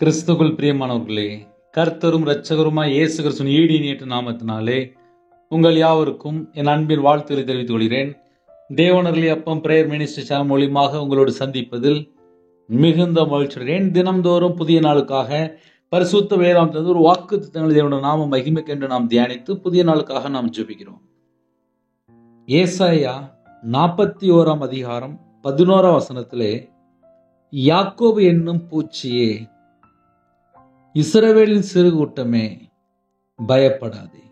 கிறிஸ்துவுக்குள் பிரியமானவர்களே, கர்த்தரும் இரட்சகருமாய் இயேசு கிறிஸ்துவின் ஈடு இணையற்ற நாமத்தினாலே உங்கள் யாவருக்கும் என் அன்பின் வாழ்த்துக்களை தெரிவித்துக் கொள்கிறேன். தேவனர்லி அப்பம் பிரேயர் மினிஸ்ட்ரி சேனல் மூலியமாக உங்களோடு சந்திப்பதில் மிகுந்த மகிழ்ச்சியடைகிறேன். தினம்தோறும் புதிய நாளுக்காக பரிசுத்த வேதாந்தத்தில் ஒரு வாக்குத்தத்தங்களை தேவனுடைய நாம மகிமைக்கென்று நாம் தியானித்து புதிய நாளுக்காக நாம் ஜெபிக்கிறோம். ஏசாயா 41 அதிகாரம் 11 வசனத்திலே, யாக்கோபு என்னும் பூச்சியே, இஸ்ரவேலின் சிறு கூட்டமே, பயப்படாதே,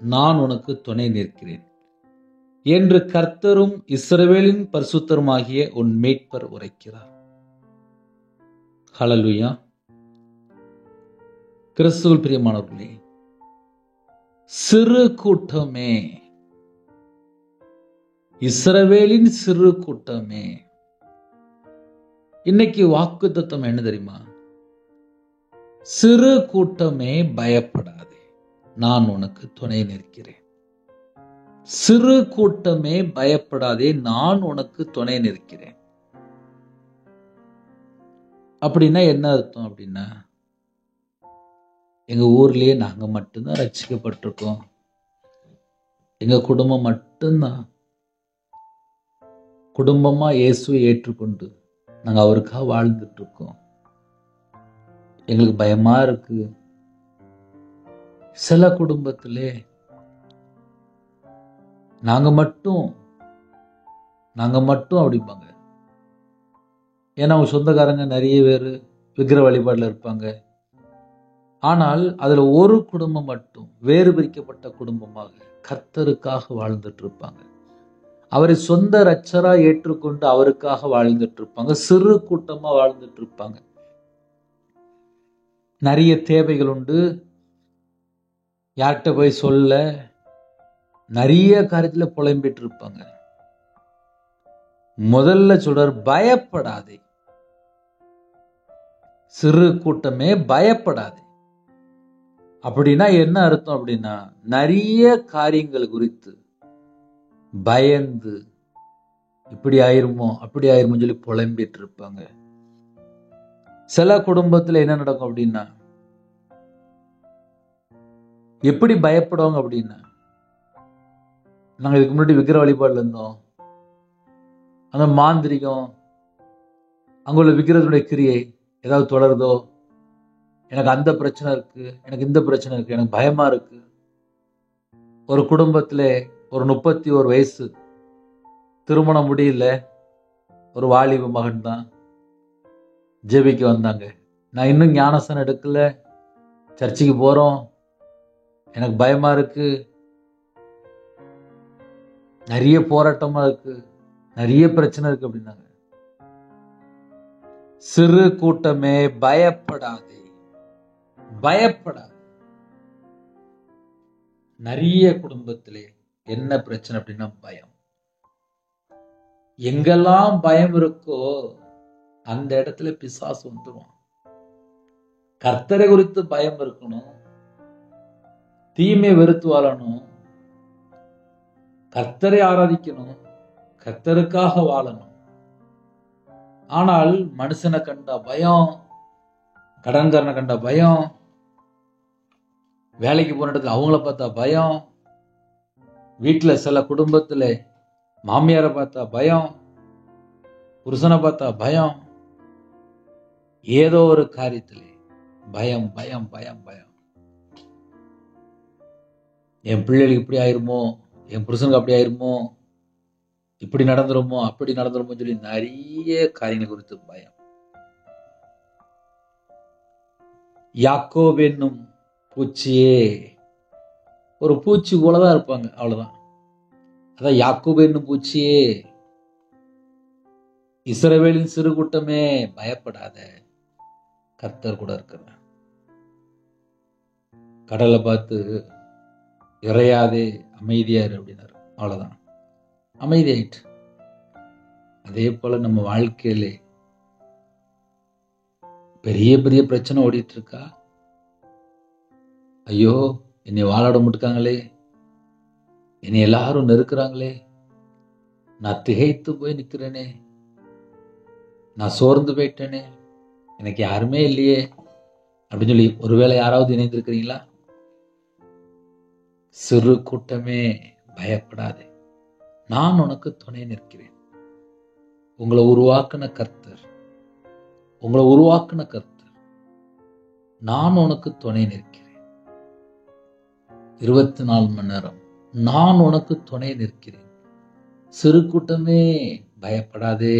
நான் உனக்கு துணை நிற்கிறேன் என்று கர்த்தரும் இஸ்ரவேலின் பரிசுத்தருமாகிய உன் மீட்பர் உரைக்கிறார். ஹல்லேலூயா. கிறிஸ்துவுக்குள் பிரியமானவர்களே, சிறு கூட்டமே, இஸ்ரவேலின் சிறு கூட்டமே. இன்னைக்கு வாக்குத்தத்தம் என்ன தெரியுமா? சிறு கூட்டமே, பயப்படாதே, நான் உனக்கு துணை நிற்கிறேன். சிறு கூட்டமே, பயப்படாதே, நான் உனக்கு துணை நிற்கிறேன். அப்படின்னா என்ன அர்த்தம்? அப்படின்னா, எங்க ஊர்லயே நாங்க மட்டும்தான் ரட்சிக்கப்பட்டிருக்கோம், எங்க குடும்பம் மட்டும்தான் குடும்பமா இயேசுவை ஏற்றுக்கொண்டு நாங்க அவருக்காக வாழ்ந்துட்டு இருக்கோம், எங்களுக்கு பயமா இருக்கு. சில குடும்பத்திலே நாங்க மட்டும் அப்படிம்பாங்க. ஏன்னா அவங்க சொந்தக்காரங்க நிறைய பேர் விக்கிர வழிபாடுல இருப்பாங்க. ஆனால் அதுல ஒரு குடும்பம் மட்டும் வேறு பிரிக்கப்பட்ட குடும்பமாக கர்த்தருக்காக வாழ்ந்துட்டு இருப்பாங்க. அவரை சொந்த இரட்சகரா ஏற்றுக்கொண்டு அவருக்காக வாழ்ந்துட்டு இருப்பாங்க. சிறு கூட்டமா வாழ்ந்துட்டு இருப்பாங்க. நிறைய தேவைகள் உண்டு, யார்கிட்ட போய் சொல்ல, நிறைய காரியத்துல புலம்பிட்டு இருப்பாங்க. முதல்ல சொல்றார், பயப்படாதே, சிறு கூட்டமே, பயப்படாதே. அப்படின்னா என்ன அர்த்தம்? அப்படின்னா, நிறைய காரியங்கள் குறித்து பயந்து இப்படி ஆயிருமோ அப்படி ஆயிருமோ சொல்லி புலம்பிட்டு இருப்பாங்க. சில குடும்பத்துல என்ன நடக்கும் அப்படின்னா, எப்படி பயப்படுவாங்க அப்படின்னா, நாங்க இதுக்கு முன்னாடி விக்கிர வழிபாடுல இருந்தோம், அந்த மாந்திரிகம், அங்குள்ள விக்கிரத்துடைய கிரியை ஏதாவது தொடருதோ, எனக்கு அந்த பிரச்சனை இருக்கு, எனக்கு இந்த பிரச்சனை இருக்கு, எனக்கு பயமா இருக்கு. ஒரு குடும்பத்துல ஒரு 31 வயசு, திருமணம் முடியல, ஒரு வாலிப மகன் தான் ஜெபிக்க வந்தாங்க. நான் இன்னும் ஞானஸ்தானம் எடுக்கல, சர்ச்சுக்கு போறோம், எனக்கு பயமா இருக்கு, நிறைய போராட்டமா இருக்கு, நிறைய பிரச்சனை இருக்கு அப்படின்னாங்க. சிறு கூட்டமே, பயப்படாதே, பயப்படாதே. நிறைய குடும்பத்திலே என்ன பிரச்சனை அப்படின்னா பயம். எங்கெல்லாம் பயம் இருக்கோ அந்த இடத்துல பிசாசு வந்துடும். கர்த்தரை குறித்து பயம் இருக்கணும், தீமை வெறுத்து வாழணும், கர்த்தரை ஆராதிக்கணும், கர்த்தருக்காக வாழணும். ஆனால் மனுஷனை கண்டா பயம், கடன்காரனை கண்டா பயம், வேலைக்கு போன இடத்துல அவங்கள பார்த்தா பயம், வீட்டுல சில குடும்பத்துல மாமியாரை பார்த்தா பயம், புருஷனை பார்த்தா பயம், ஏதோ ஒரு காரியத்திலே பயம் பயம் பயம் பயம். என் பிள்ளைகளுக்கு இப்படி ஆயிருமோ, என் புருஷனுக்கு அப்படி ஆயிருமோ, இப்படி நடந்துருமோ அப்படி நடந்துருமோ சொல்லி நிறைய காரியங்கள் குறித்து பயம். யாக்கோபு என்னும் பூச்சியே, ஒரு பூச்சி போலதான் இருப்பாங்க, அவ்வளவுதான். அதான் யாக்கோபு என்னும் பூச்சியே, இஸ்ரவேலின் சிறு கூட்டமே, பயப்படாத, கர்த்தர் கூட இருக்கிறார். கடலை பார்த்து இறையாதே, அமைதியாரு அப்படின்னாரு, அவ்வளவுதான், அமைதியாயிட்டு. அதே போல நம்ம வாழ்க்கையிலே பெரிய பெரிய பிரச்சனை ஓடிட்டு இருக்கா. ஐயோ, என்னை வாழாட முட்டுக்காங்களே, என்னை எல்லாரும் நெருக்கிறாங்களே, நான் திகைத்து போய் நிக்கிறேனே, நான் சோர்ந்து போயிட்டேனே, எனக்கு யாருமே இல்லையே, அப்படின்னு சொல்லி ஒருவேளை யாராவது இணைந்திருக்கிறீங்களா? சிறு கூட்டமே பயப்படாதே, நான் உனக்கு துணை நிற்கிறேன். உங்களை உருவாக்குன கர்த்தர், நான் உனக்கு துணை நிற்கிறேன். 24 மணி நேரம் நான் உனக்கு துணை நிற்கிறேன். சிறு கூட்டமே பயப்படாதே.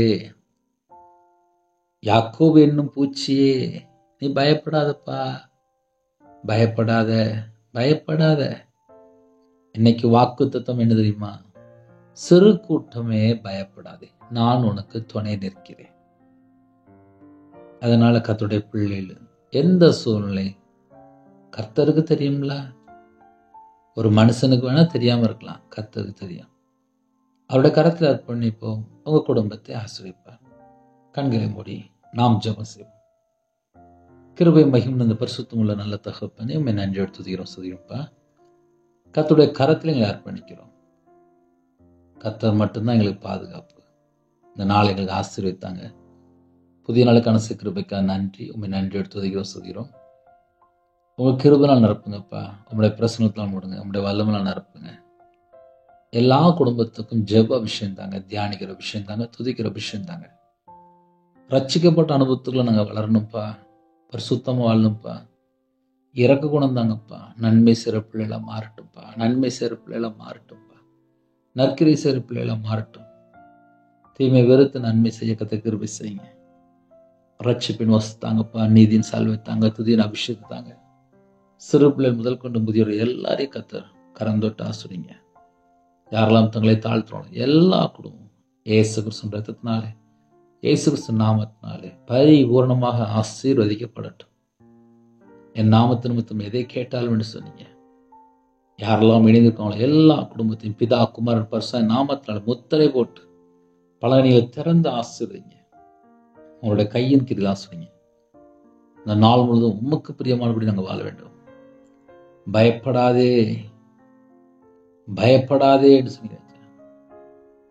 யாக்கோபு என்னும் பூச்சியே நீ பயப்படாதப்பா, பயப்படாத. இன்னைக்கு வாக்குத்தத்தம் என்ன தெரியுமா? சிறு கூட்டமே பயப்படாதே, நான் உனக்கு துணை நிற்கிறேன். அதனால கர்த்தருடைய பிள்ளைகள் எந்த சூழ்நிலை கர்த்தருக்கு தெரியும்ல. ஒரு மனுஷனுக்கு வேணா தெரியாம இருக்கலாம், கர்த்தருக்கு தெரியும். அவருடைய கரத்தில் அர்ப்பணிப்போம், உங்க குடும்பத்தை ஆசீர்வதிப்பார். கண்களை மூடி நாம் ஜெபம் செய்வோம். கிருபை மகிமை இந்த பரிசுத்தம் உள்ள நல்ல தகப்பனே, உம்மை நன்றி எடுத்துகிறோம், சொல்லியிருப்பா. கர்த்தருடைய கரத்தில் எங்களை அர்ப்பணிக்கிறோம். கர்த்தர் மட்டும்தான் எங்களுக்கு பாதுகாப்பு. இந்த நாளை எங்களுக்கு ஆசீர்வதித்தாங்க. புதிய நாளுக்கான கிருபைக்காக நன்றி. உண்மை நன்றி எடுத்து சொல்கிறோம். உங்கள் கிருபைனால் நிரப்புங்கப்பா. உங்களுடைய பிரசனத்தால் மூடுங்க. உங்களுடைய வல்லமையால் நிரப்புங்க. எல்லா குடும்பத்துக்கும் ஜெப விஷயம் தாங்க, தியானிக்கிற விஷயம் தாங்க, துதிக்கிற விஷயம் தாங்க. ரட்சிக்கப்பட்ட அனுபவத்துக்குள்ள நாங்கள் வளரணும்ப்பா, பரிசுத்தமாக வாழணும்ப்பா. இறக்க குணம் தாங்கப்பா. நன்மை செய்கிற பிள்ளைகளை மாறட்டும்ப்பா, நற்கிரை செய்கிற பிள்ளைகளை மாறட்டும். தீமை வெறுத்து நன்மை செய்ய கத்த கிருபை செய்யுங்க. ரட்சிப்பின் வசத்தாங்கப்பா, நீதியின் சால்வை தாங்க, துதியின் அபிஷேகம் தாங்க. சிறு பிள்ளை முதல் கொண்டு முதியோர் எல்லாரையும் கத்தர் கரந்தொட்டு ஆசுறீங்க. யாரெல்லாம் தங்களை தாழ்த்துறோம் எல்லா குடும்பம் இயேசு கிறிஸ்து ரத்தத்தினாலே, இயேசு கிறிஸ்து நாமத்தினாலே பரிபூர்ணமாக ஆசீர்வதிக்கப்படட்டும். என் நாமத்து நிமித்தம் எதை கேட்டாலும் என்று சொன்னீங்க. யாரெல்லாம் இணைந்திருக்காங்களோ எல்லா குடும்பத்தையும் பிதா குமாரன் பரிசுத்த நாமத்தினால முத்திரை போட்டு பலனியை திறந்து ஆசீர்வதிங்க. உங்களுடைய கையின் கீழ் ஆசீர்வதிங்க. இந்த நாள் முழுவதும் உமக்கு பிரியமானபடி நாங்கள் வாழ வேண்டும். பயப்படாதே என்று சொன்னீங்க.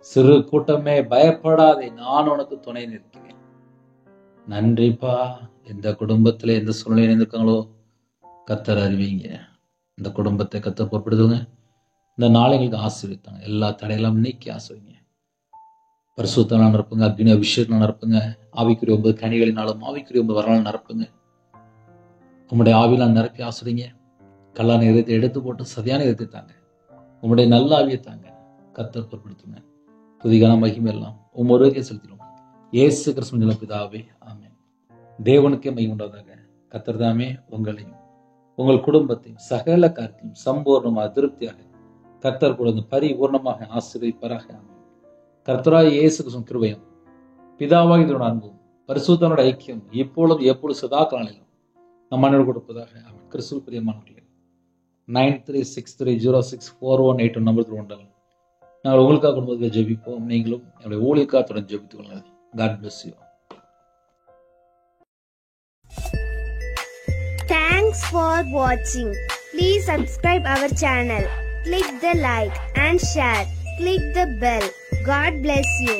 சிறு கூட்டமே பயப்படாதே, நான் உனக்கு துணை நிற்கிறேன். நன்றிப்பா. எந்த குடும்பத்தில் எந்த சூழ்நிலை இருந்திருக்காங்களோ கர்த்தர் அறிவிங்க. இந்த குடும்பத்தை கர்த்தர் பொறுப்படுத்துங்க. இந்த நாளைகளுக்கு ஆசீர்வதித்தாங்க. எல்லா தடையெல்லாம் நீக்கி ஆசீர்வதிங்க. பரிசுத்தனால் நிரப்புங்க, அக்னி அபிஷேகத்தினால் நிரப்புங்க. ஆவிக்குரிய 9 கனிகளினாலும் ஆவிக்குரிய 9 வரலாறு நிரப்புங்க. உங்களுடைய ஆவினால் நிரப்பி ஆசிரிங்க. கல்லான இதயத்தை எடுத்து போட்டு சதியான இதயத்தை தாங்க. உங்களுடைய நல்ல ஆவியை தாங்க. கர்த்தர் பொறுப்படுத்துங்க. துதிகான மகிமை எல்லாம் உமொருகே செலுத்திடும். இயேசு கிறிஸ்துவின் பிதாவே, ஆமென். தேவனுக்கே மகிமை உண்டாவதாக. கர்த்தர் தாமே உங்களையும் உங்கள் குடும்பத்தையும் சகல காரியத்தையும் சம்பூர்ணமாக திருப்தியாக கர்த்தர் கூட பரிபூர்ணமாக ஆசீர்வதிப்பாராக. கர்த்தராகிய இயேசு கிறிஸ்துவின் கிருபையும் பிதாவாகிய தேவனுடைய அன்பும் பரிசுத்தனோட ஐக்கியம் இப்பொழுதும் எப்பொழுது சதா காலங்களிலும் நம் அனைவரும் கொடுப்பதாக. கிறிஸ்துவில் பிரியமானவர்களே, 9363064181 நம்பர் உண்டாகும். நாங்கள் உங்களுக்காக குடும்பத்தை ஜெபிப்போம். நீங்களும் என்னுடைய ஊழியக்காரத்துடன் ஜெபித்துக் கொள்ளுங்கள். God bless you. Thanks for watching. Please subscribe our channel. Click the like and share. Click the bell. God bless you.